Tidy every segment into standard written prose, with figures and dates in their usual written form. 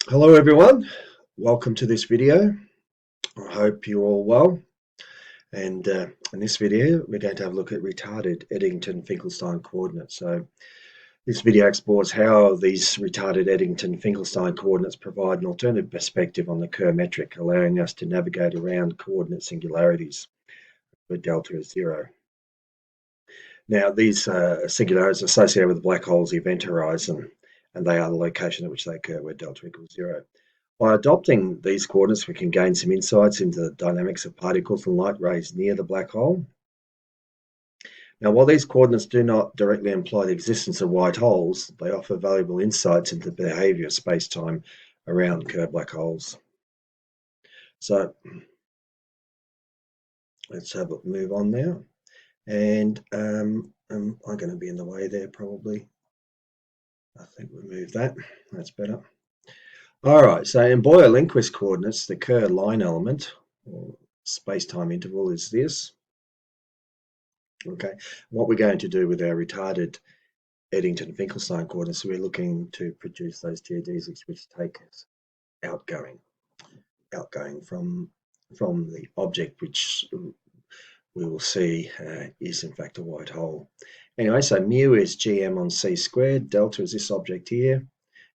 Hello everyone, welcome to this video. I hope you're all well, and in this video we're going to have a look at retarded Eddington-Finkelstein coordinates. So this video explores how these retarded Eddington-Finkelstein coordinates provide an alternative perspective on the Kerr metric, allowing us to navigate around coordinate singularities where delta is zero. Now these singularities are associated with the black hole's event horizon, and they are the location at which they occur where delta equals zero. By adopting these coordinates, we can gain some insights into the dynamics of particles and light rays near the black hole. Now, while these coordinates do not directly imply the existence of white holes, they offer valuable insights into the behavior of space-time around Kerr black holes. So let's have a move on now. And I'm going to be in the way there probably. I think we'll move that. That's better. All right, so in Boyer-Lindquist coordinates, the Kerr line element, or space-time interval, is this. Okay, what we're going to do with our retarded Eddington-Finkelstein coordinates, we're looking to produce those geodesics which take us outgoing from the object, which we will see is in fact a white hole. Anyway, so mu is gm on c squared, delta is this object here.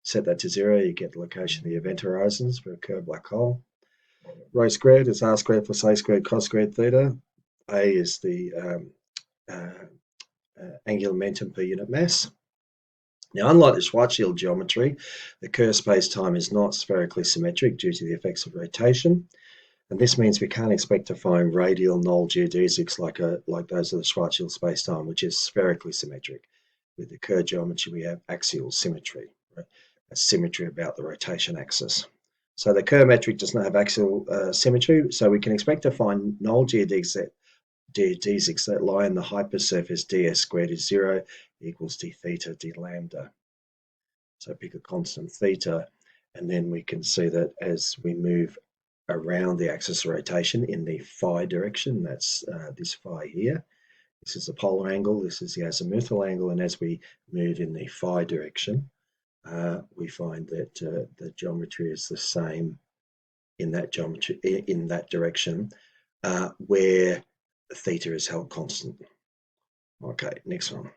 Set that to zero, you get the location of the event horizons for a Kerr black hole. Rho squared is r squared plus a squared cos squared theta. A is the angular momentum per unit mass. Now, unlike the Schwarzschild geometry, the Kerr space-time is not spherically symmetric due to the effects of rotation, and this means we can't expect to find radial null geodesics like those of the Schwarzschild space-time, which is spherically symmetric. With the Kerr geometry, we have axial symmetry, right? A symmetry about the rotation axis. So the Kerr metric does not have axial symmetry, so we can expect to find null geodesics that lie in the hypersurface ds squared is zero equals d theta d lambda. So pick a constant theta, and then we can see that as we move around the axis of rotation in the phi direction, that's this phi here. This is the polar angle, this is the azimuthal angle, and as we move in the phi direction, we find that the geometry is the same in that direction, where theta is held constant. Okay, next one.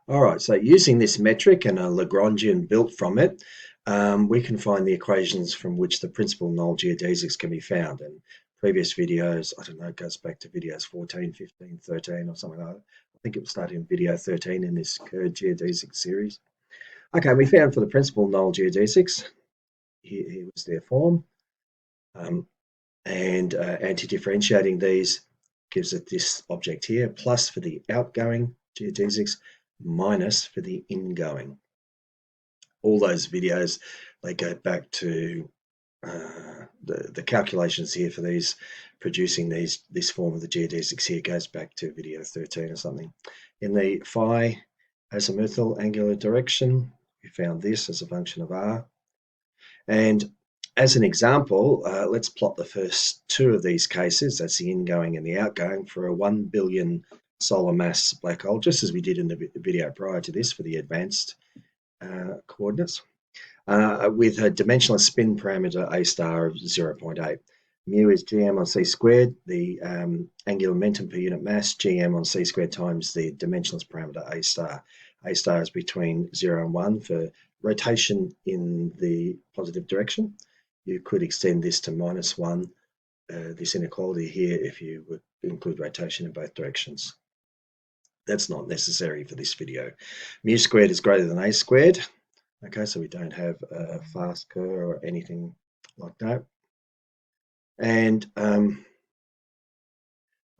All right, so using this metric and a Lagrangian built from it, we can find the equations from which the principal null geodesics can be found. And previous videos, I don't know, it goes back to videos 14, 15, 13 or something like that. I think it was starting in video 13 in this Kerr geodesic series. Okay, we found for the principal null geodesics, here was their form. And anti-differentiating these gives it this object here, plus for the outgoing geodesics, minus for the ingoing. All those videos, they go back to the calculations here for these, producing this form of the geodesics here goes back to video 13 or something. In the phi azimuthal angular direction, we found this as a function of r. And as an example, let's plot the first two of these cases, that's the ingoing and the outgoing, for a 1 billion solar mass black hole, just as we did in the video prior to this for the advanced coordinates, with a dimensionless spin parameter A star of 0.8. Mu is gm on c squared, the angular momentum per unit mass, gm on c squared times the dimensionless parameter A star. A star is between 0 and 1 for rotation in the positive direction. You could extend this to -1, this inequality here, if you would include rotation in both directions. That's not necessary for this video. Mu squared is greater than a squared. Okay, so we don't have a fast Kerr or anything like that. And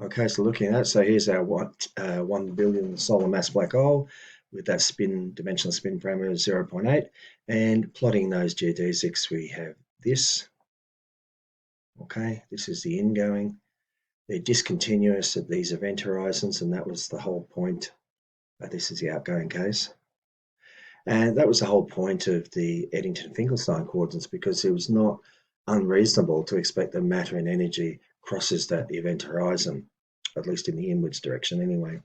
okay, so looking at that, so here's our 1 billion solar mass black hole with that dimensional spin parameter of 0.8, and plotting those geodesics, we have this. Okay, this is the ingoing. They're discontinuous at these event horizons, and that was the whole point. This is the outgoing case. And that was the whole point of the Eddington-Finkelstein coordinates, because it was not unreasonable to expect that matter and energy crosses that event horizon, at least in the inwards direction anyway.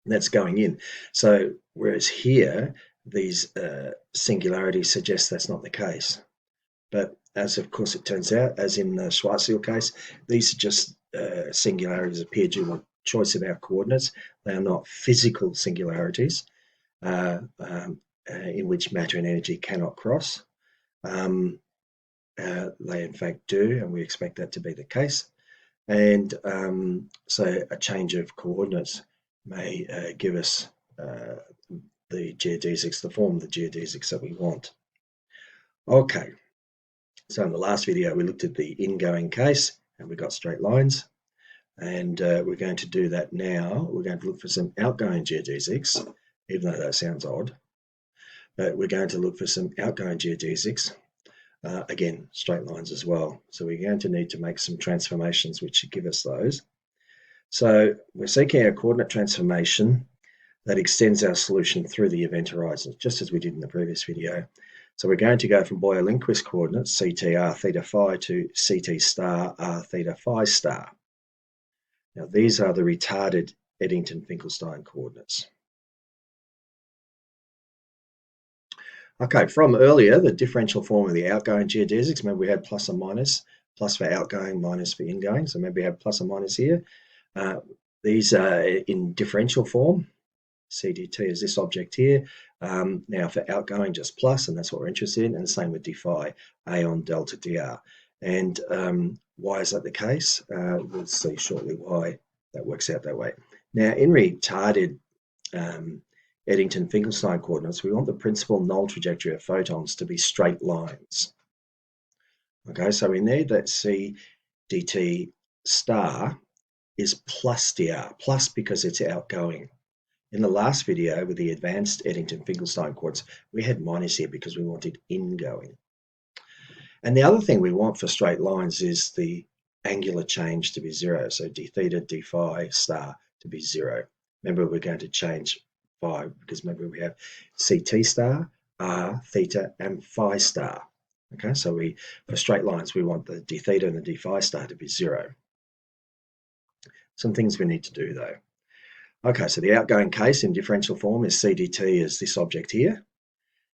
And that's going in. So whereas here, these singularities suggest that's not the case. But as of course it turns out, as in the Schwarzschild case, these are just singularities appear due to choice of our coordinates. They are not physical singularities in which matter and energy cannot cross. They in fact do, and we expect that to be the case. And so a change of coordinates may give us the geodesics, the form of the geodesics that we want. Okay, so in the last video we looked at the ingoing case and we got straight lines, and we're going to do that now. We're going to look for some outgoing geodesics, even though that sounds odd, but we're going to look for some outgoing geodesics. Again, straight lines as well. So we're going to need to make some transformations which should give us those. So we're seeking a coordinate transformation that extends our solution through the event horizon, just as we did in the previous video. So we're going to go from Boyer-Lindquist coordinates, CT r theta phi, to CT star r theta phi star. Now these are the retarded Eddington-Finkelstein coordinates. Okay, from earlier, the differential form of the outgoing geodesics, remember we had plus and minus, plus for outgoing, minus for ingoing. So maybe we have plus and minus here. These are in differential form. CDT is this object here. Now for outgoing, just plus, and that's what we're interested in, and the same with d phi, A on delta dr. And why is that the case? We'll see shortly why that works out that way. Now in retarded Eddington-Finkelstein coordinates, we want the principal null trajectory of photons to be straight lines. Okay, so we need that C dt star is plus dr, plus because it's outgoing. In the last video with the advanced Eddington-Finkelstein coordinates, we had minus here because we wanted ingoing. And the other thing we want for straight lines is the angular change to be zero. So d theta, d phi star to be zero. Remember, we're going to change phi because remember we have CT star, r, theta, and phi star. Okay, so for straight lines, we want the d theta and the d phi star to be zero. Some things we need to do though. Okay, so the outgoing case in differential form is CDT is this object here.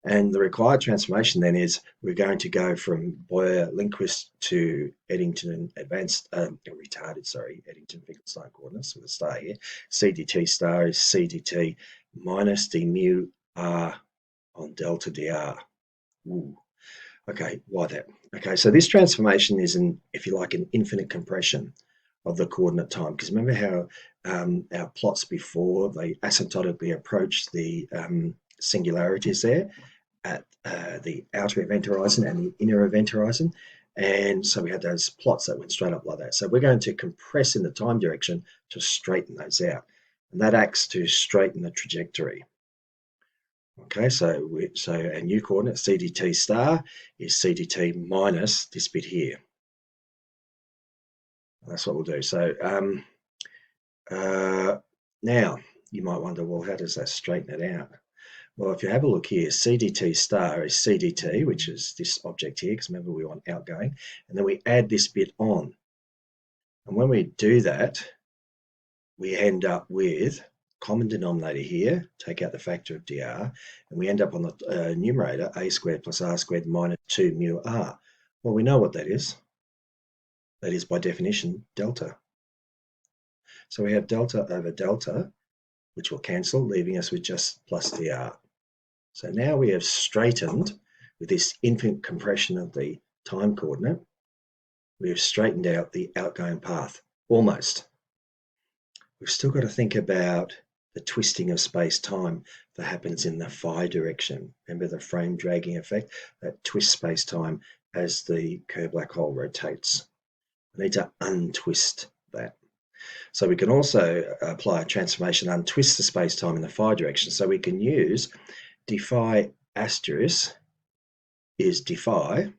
And the required transformation then is we're going to go from Boyer-Lindquist to Eddington Eddington-Finkelstein coordinates with a star here. CDT star is CDT minus d mu r on delta dr. Ooh. Okay, why that? Okay, so this transformation is if you like, an infinite compression of the coordinate time. Because remember how our plots before, they asymptotically approach the singularities there at the outer event horizon and the inner event horizon. And so we had those plots that went straight up like that. So we're going to compress in the time direction to straighten those out. And that acts to straighten the trajectory. Okay, so our new coordinate, CDT star, is CDT minus this bit here. That's what we'll do. So now you might wonder, well, how does that straighten it out? Well, if you have a look here, CDT star is CDT, which is this object here, because remember we want outgoing, and then we add this bit on. And when we do that, we end up with common denominator here, take out the factor of dr, and we end up on the numerator, a squared plus r squared minus 2 mu r. Well, we know what that is. That is, by definition, delta. So we have delta over delta, which will cancel, leaving us with just plus dr. So now we have straightened, with this infinite compression of the time coordinate, we have straightened out the outgoing path, almost. We've still got to think about the twisting of space-time that happens in the phi direction. Remember the frame dragging effect? That twists space-time as the Kerr black hole rotates. We need to untwist that. So we can also apply a transformation, untwist the space-time in the phi direction. So we can use d phi asterisk is d phi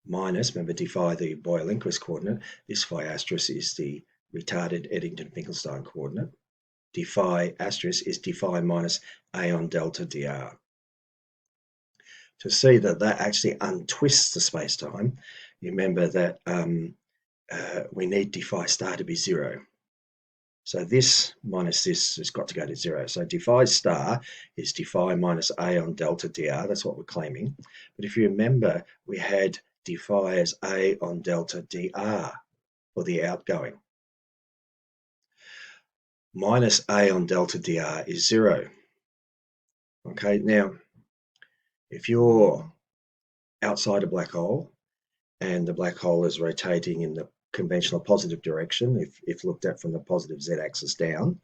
minus, remember d phi, the Boyer-Lindquist coordinate, this phi asterisk is the retarded Eddington-Finkelstein coordinate. D phi asterisk is d phi minus a on delta dr. To see that that actually untwists the space-time, you remember that we need d phi star to be zero. So this minus this has got to go to 0. So dphi star is dphi minus a on delta dr. That's what we're claiming. But if you remember, we had dphi as a on delta dr for the outgoing. Minus a on delta dr is 0. Okay, now if you're outside a black hole and the black hole is rotating in the conventional positive direction, if looked at from the positive z-axis down,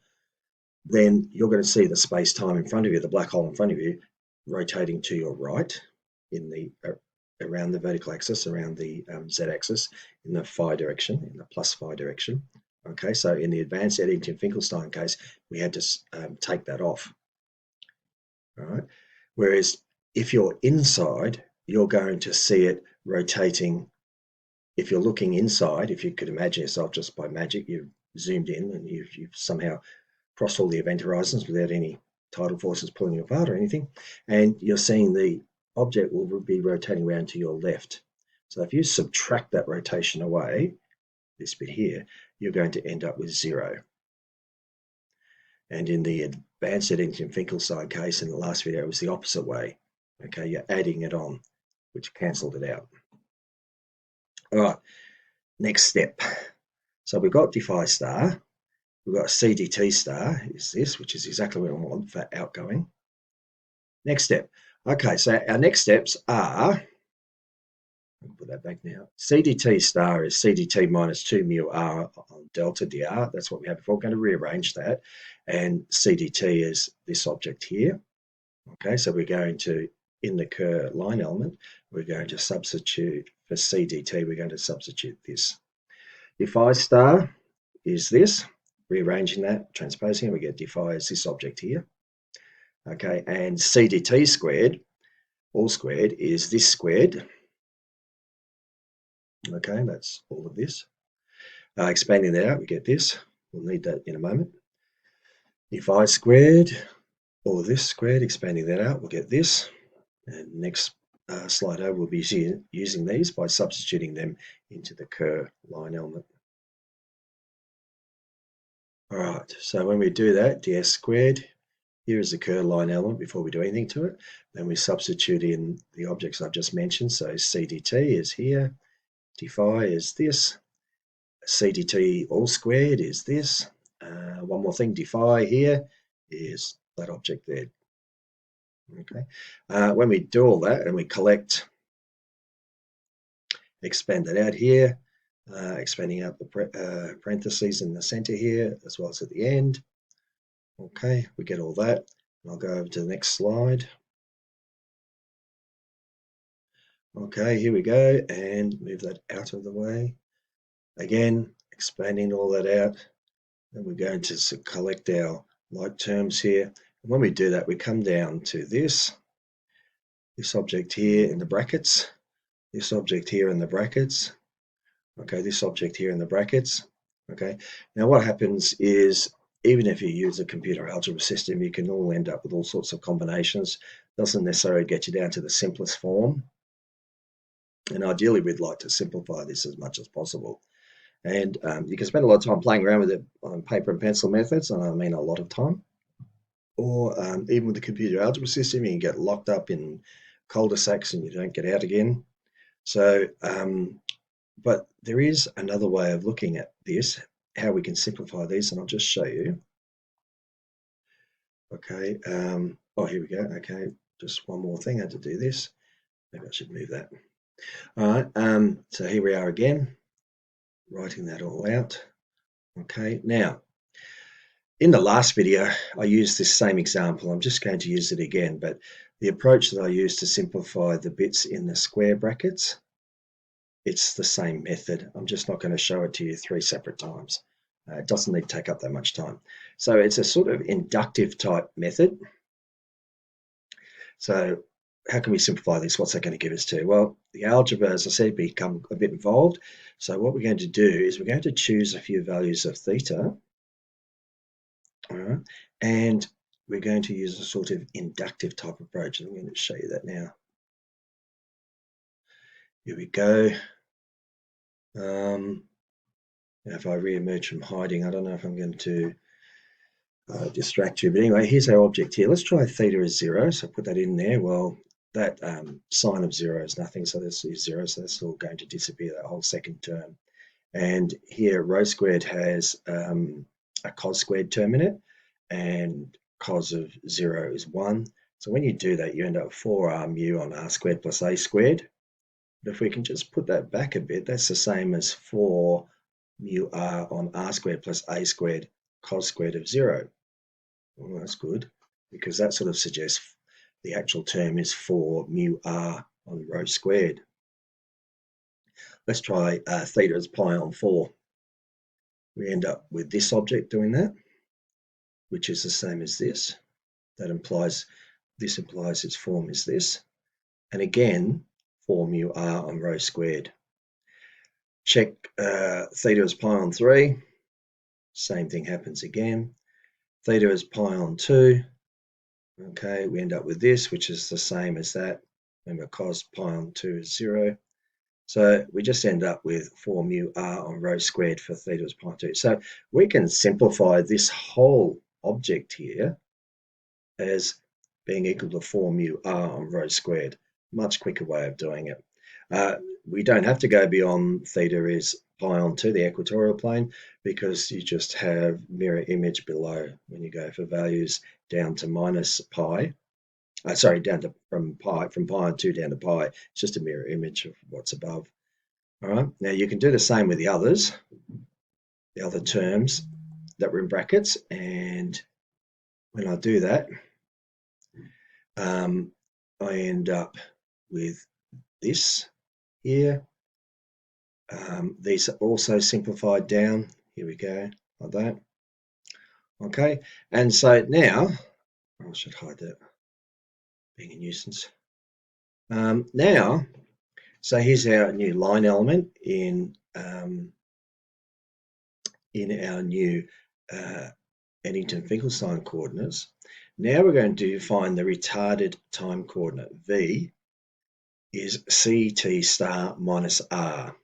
then you're going to see the space-time in front of you, the black hole in front of you, rotating to your right in the around the vertical axis, around the z-axis, in the phi direction, in the plus phi direction. Okay, so in the advanced Eddington-Finkelstein case, we had to take that off. All right. Whereas if you're inside, you're going to see it rotating. If you're looking inside, if you could imagine yourself just by magic, you've zoomed in and you've somehow crossed all the event horizons without any tidal forces pulling you apart or anything, and you're seeing the object will be rotating around to your left. So if you subtract that rotation away, this bit here, you're going to end up with 0. And in the advanced Eddington-Finkelstein case in the last video, it was the opposite way. Okay, you're adding it on, which cancelled it out. All right, next step. So we've got dphi star. We've got CDT star, is this, which is exactly what I want for outgoing. Next step. Okay, so our next steps are, I'll put that back now. CDT star is CDT minus 2 mu r on delta dr. That's what we had before. We're going to rearrange that. And CDT is this object here. Okay, so we're going to, in the Kerr line element, we're going to substitute for CDT, we're going to substitute this. dphi star is this, rearranging that, transposing it, we get dphi as this object here. Okay, and CDT squared, all squared, is this squared. Okay, that's all of this. Expanding that out, we get this. We'll need that in a moment. dphi squared, all of this squared, expanding that out, we'll get this. And next slide over, we'll be using these by substituting them into the Kerr line element. All right, so when we do that, ds squared, here is the Kerr line element before we do anything to it. Then we substitute in the objects I've just mentioned. So CDT is here, dphi is this, CDT all squared is this. One more thing, dphi here is that object there. Okay, when we do all that and we collect, expand it out here, expanding out the parentheses in the center here as well as at the end. Okay, we get all that. I'll go over to the next slide. Okay, here we go, and move that out of the way. Again, expanding all that out. Then we're going to collect our like terms here. And when we do that, we come down to this object here in the brackets, this object here in the brackets. Okay, this object here in the brackets. Okay, now what happens is, even if you use a computer algebra system, you can all end up with all sorts of combinations. Doesn't necessarily get you down to the simplest form. And ideally, we'd like to simplify this as much as possible. And you can spend a lot of time playing around with it on paper and pencil methods, and I mean a lot of time. Or even with the computer algebra system, you can get locked up in cul-de-sacs and you don't get out again. So, but there is another way of looking at this, how we can simplify these, and I'll just show you. Okay, oh, here we go. Okay, just one more thing, I had to do this. Maybe I should move that. All right, so here we are again, writing that all out. Okay, now, in the last video, I used this same example. I'm just going to use it again, but the approach that I used to simplify the bits in the square brackets, it's the same method. I'm just not going to show it to you 3 separate times. It doesn't need to take up that much time. So it's a sort of inductive type method. So how can we simplify this? What's that going to give us to? Well, the algebra, as I said, become a bit involved. So what we're going to do is we're going to choose a few values of theta. All right, and we're going to use a sort of inductive type approach. I'm going to show you that now. Here we go. Now, if I re-emerge from hiding, I don't know if I'm going to distract you. But anyway, here's our object here. Let's try theta as 0. So put that in there. Well, that sine of 0 is nothing. So this is 0. So that's all going to disappear, that whole second term. And here, rho squared has a cos squared term in it. And cos of 0 is 1. So when you do that, you end up with 4r mu on r squared plus a squared. But if we can just put that back a bit, that's the same as 4 mu r on r squared plus a squared cos squared of 0. Well, that's good, because that sort of suggests the actual term is 4 mu r on rho squared. Let's try theta as pi on 4. We end up with this object doing that, which is the same as this. That implies, this implies its form is this. And again, 4 mu r on rho squared. Check theta as pi on 3. Same thing happens again. Theta is pi on 2. Okay, we end up with this, which is the same as that. Remember, cos pi on 2 is 0. So we just end up with 4 mu r on rho squared for theta is pi on 2. So we can simplify this whole object here as being equal to 4 mu r on rho squared. Much quicker way of doing it. We don't have to go beyond theta is pi on 2, the equatorial plane, because you just have mirror image below when you go for values down to minus pi. Down to from pi on 2 down to pi. It's just a mirror image of what's above. All right. Now you can do the same with the others, the other terms that were in brackets, and when I do that, I end up with this here. These are also simplified down. Here we go, like that. Okay, and so now, I should hide that, being a nuisance. Now, so here's our new line element in our new Eddington-Finkelstein coordinates. Now we're going to find the retarded time coordinate. V is ct star minus r.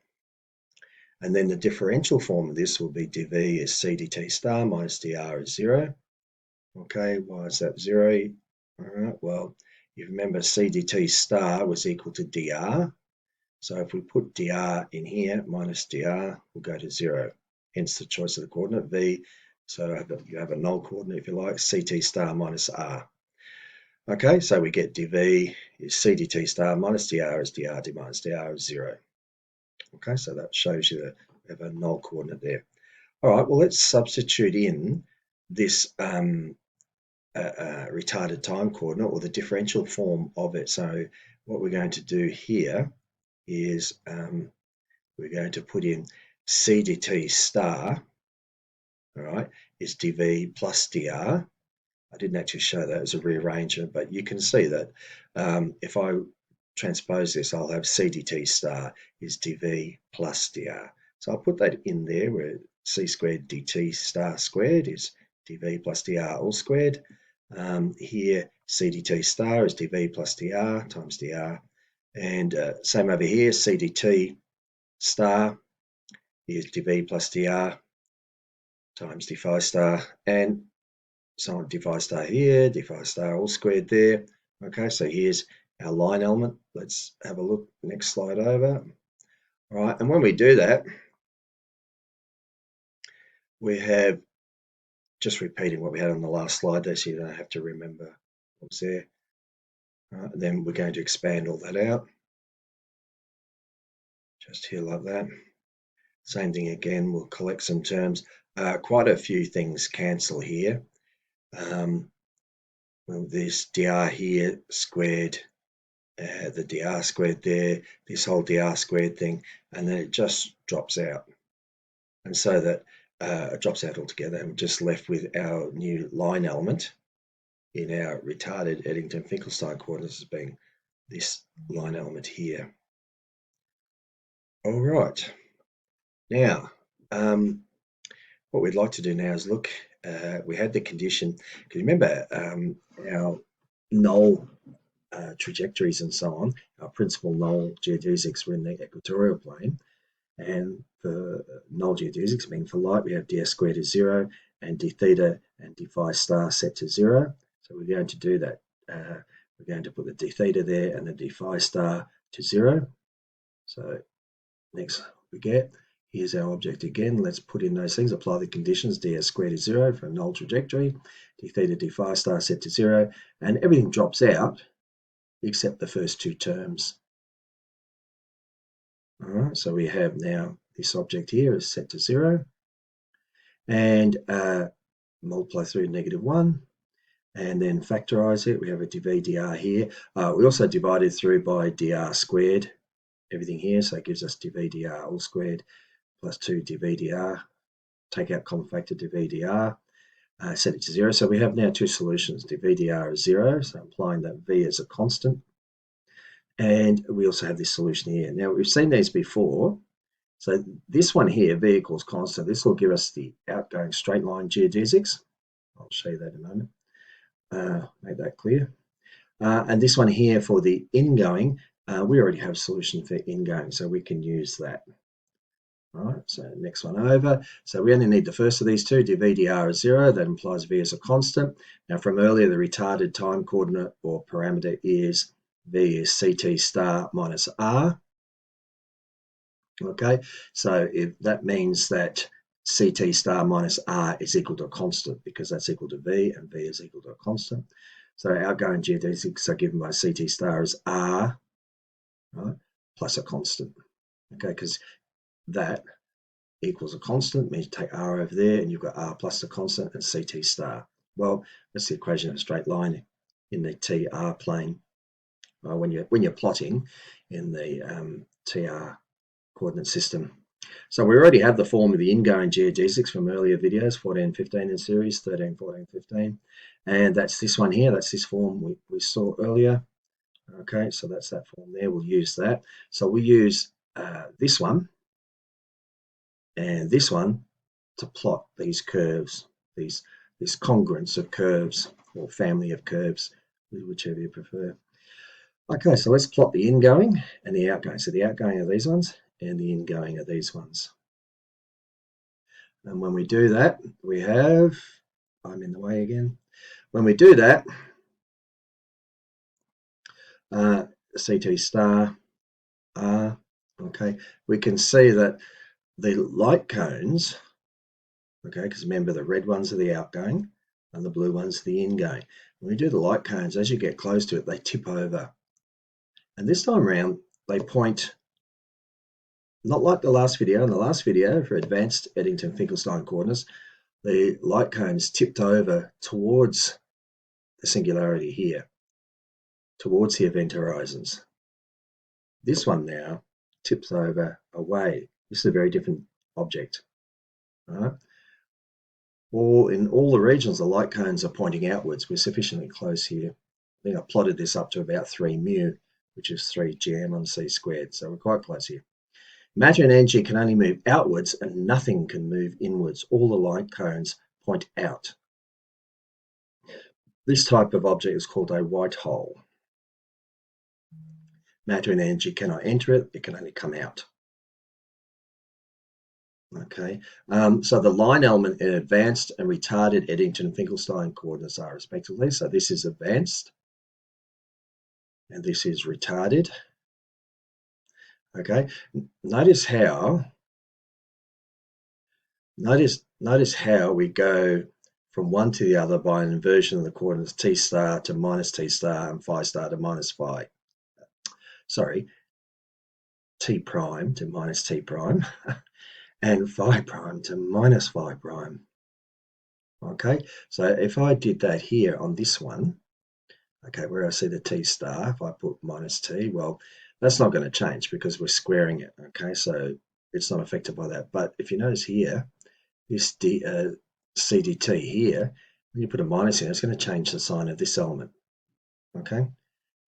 And then the differential form of this will be dv is c dt star minus dr is 0. Okay, why is that 0? All right, well, you remember c dt star was equal to dr. So if we put dr in here, minus dr will go to 0. Hence the choice of the coordinate v. So you have a null coordinate, if you like, ct star minus r. Okay, so we get dv is c dt star minus dr is dr, d minus dr is 0. Okay, so that shows you that we have a null coordinate there. All right, well, let's substitute in this retarded time coordinate, or the differential form of it. So what we're going to do here is we're going to put in c dt star, all right, is dv plus dr. I didn't actually show that as a rearrangement, but you can see that if I transpose this, I'll have c dt star is dv plus dr. So I'll put that in there where c squared dt star squared is dv plus dr all squared. Here, c dt star is dv plus dr times dr. And same over here, c dt star is dv plus dr times d phi star. And so d phi star here, d phi star all squared there. Okay, so here's our line element. Let's have a look. Next slide over. All right, and when we do that, we have just repeating what we had on the last slide there, so you don't have to remember what was there. Then we're going to expand all that out. Just here like that. Same thing again, we'll collect some terms. Quite a few things cancel here. Well, this dr here squared, the dr squared there, this whole dr squared thing, and then it just drops out. And so that it drops out altogether, and we're just left with our new line element in our retarded Eddington-Finkelstein coordinates as being this line element here. All right. Now, what we'd like to do now is look, we had the condition, because remember our null trajectories and so on, our principal null geodesics were in the equatorial plane. And for null geodesics, meaning for light, we have ds squared is 0 and d theta and d phi star set to 0. So we're going to do that. We're going to put the d theta there and the d phi star to 0. So next we get, here's our object again. Let's put in those things, apply the conditions. Ds squared is 0 for a null trajectory, d theta, d phi star set to 0, and everything drops out except the first two terms. All right, so we have now this object here is set to 0, and multiply through -1, and then factorize it. We have a dv dr here. We also divided through by dr squared, everything here, so it gives us dv dr all squared plus 2 dv dr. Take out common factor dv dr, set it to 0. So we have now two solutions. Dv dr is 0, so implying that v is a constant. And we also have this solution here. Now, we've seen these before. So this one here, v equals constant, this will give us the outgoing straight line geodesics. I'll show you that in a moment. Make that clear. And this one here for the ingoing, we already have a solution for ingoing, so we can use that. All right, so next one over. So we only need the first of these two, dv dr is 0. That implies v is a constant. Now, from earlier, the retarded time coordinate or parameter is v is ct star minus r. Okay, so if that means that ct star minus r is equal to a constant, because that's equal to v and v is equal to a constant. So outgoing geodesics are given by ct star as r, right, plus a constant. Okay, because that equals a constant means you take r over there and you've got r plus the constant and ct star. Well, that's the equation of a straight line in the tr plane. When you're plotting in the tr coordinate system. So we already have the form of the ingoing geodesics from earlier videos, 14, 15 in series, 13, 14, 15. And that's this one here. That's this form we saw earlier. Okay, so that's that form there. We'll use that. So we use this one and this one to plot these curves, this congruence of curves or family of curves, whichever you prefer. Okay, so let's plot the ingoing and the outgoing. So the outgoing of these ones and the ingoing of these ones. And when we do that, we have, I'm in the way again. When we do that, CT star R, okay, we can see that the light cones, okay, because remember the red ones are the outgoing and the blue ones are the ingoing. When we do the light cones, as you get close to it, they tip over. And this time around, they point not like the last video. In the last video for advanced Eddington-Finkelstein coordinates, the light cones tipped over towards the singularity here, towards the event horizons. This one now tips over away. This is a very different object. Right? In all the regions, the light cones are pointing outwards. We're sufficiently close here. I think I plotted this up to about 3 mu, which is 3 gm on c squared. So we're quite close here. Matter and energy can only move outwards and nothing can move inwards. All the light cones point out. This type of object is called a white hole. Matter and energy cannot enter it, it can only come out. Okay, so the line element in advanced and retarded Eddington-Finkelstein coordinates are respectively. So this is advanced and this is retarded. Okay, notice how we go from one to the other by an inversion of the coordinates t star to minus t star and phi star to minus phi. Sorry, t prime to minus t prime and phi prime to minus phi prime. Okay, so if I did that here on this one, okay, where I see the t star, if I put minus t, well, that's not going to change because we're squaring it. Okay, so it's not affected by that. But if you notice here, this CDT here, when you put a minus in, it's going to change the sign of this element. Okay,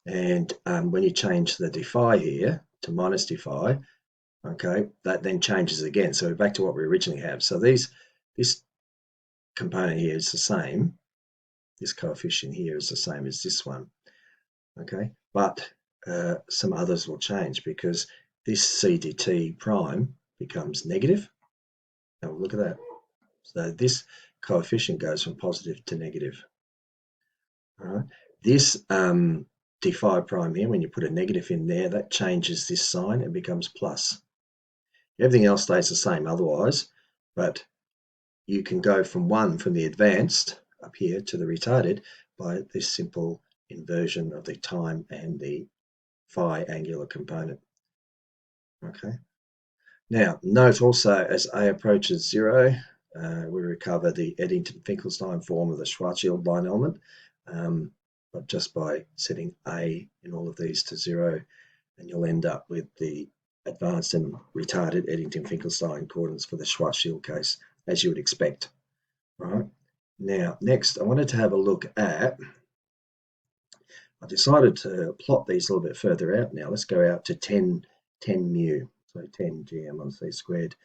and when you change the d phi here to minus d phi, okay, that then changes again. So we're back to what we originally have. So this component here is the same. This coefficient here is the same as this one. Okay, but some others will change because this CDT prime becomes negative. Now look at that. So this coefficient goes from positive to negative. All right. This d5 prime here, when you put a negative in there, that changes this sign and becomes plus. Everything else stays the same otherwise, but you can go from the advanced up here to the retarded by this simple inversion of the time and the phi angular component. Okay. Now, note also as A approaches 0, we recover the Eddington-Finkelstein form of the Schwarzschild line element, but just by setting A in all of these to 0, and you'll end up with the advanced and retarded Eddington-Finkelstein coordinates for the Schwarzschild case, as you would expect. Right. Now, next, I wanted to have a look at, I decided to plot these a little bit further out now. Let's go out to 10 mu, so 10 gm on c squared.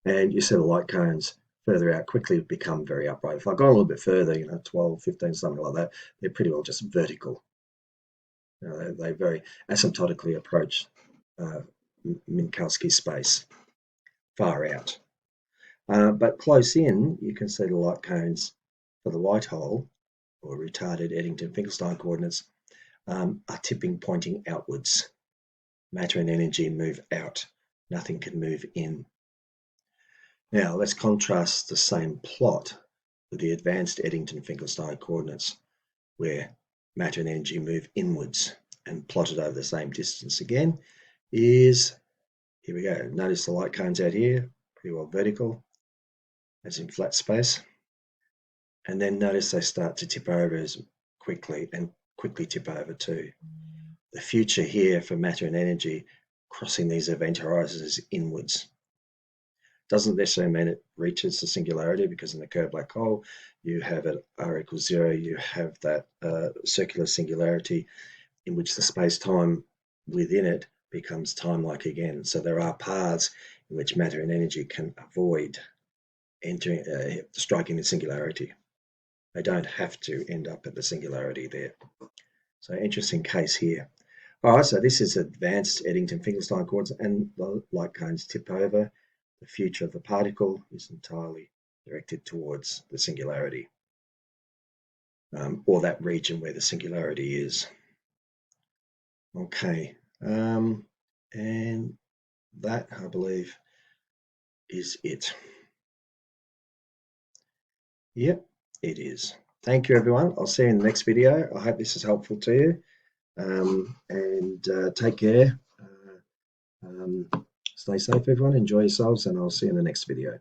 And you see the light cones further out quickly become very upright. If I go a little bit further, 12, 15, something like that, they're pretty well just vertical. They very asymptotically approach Minkowski space, far out. But close in, you can see the light cones for the white hole, or retarded Eddington-Finkelstein coordinates, are tipping pointing outwards. Matter and energy move out. Nothing can move in. Now let's contrast the same plot with the advanced Eddington-Finkelstein coordinates, where matter and energy move inwards, and plotted over the same distance again is, here we go. Notice the light cones out here, pretty well vertical, as in flat space. And then notice they start to tip over as quickly, and quickly tip over too. The future here for matter and energy crossing these event horizons is inwards. Doesn't necessarily mean it reaches the singularity, because in the Kerr black hole, you have at r equals 0, you have that circular singularity in which the space-time within it becomes time-like again. So there are paths in which matter and energy can avoid entering, striking the singularity. They don't have to end up at the singularity there. So interesting case here. All right, so this is advanced Eddington-Finkelstein coordinates, and the light cones tip over. The future of the particle is entirely directed towards the singularity, or that region where the singularity is. Okay, and that, I believe, is it. Yep, it is. Thank you, everyone. I'll see you in the next video. I hope this is helpful to you. And take care. Stay safe, everyone. Enjoy yourselves, and I'll see you in the next video.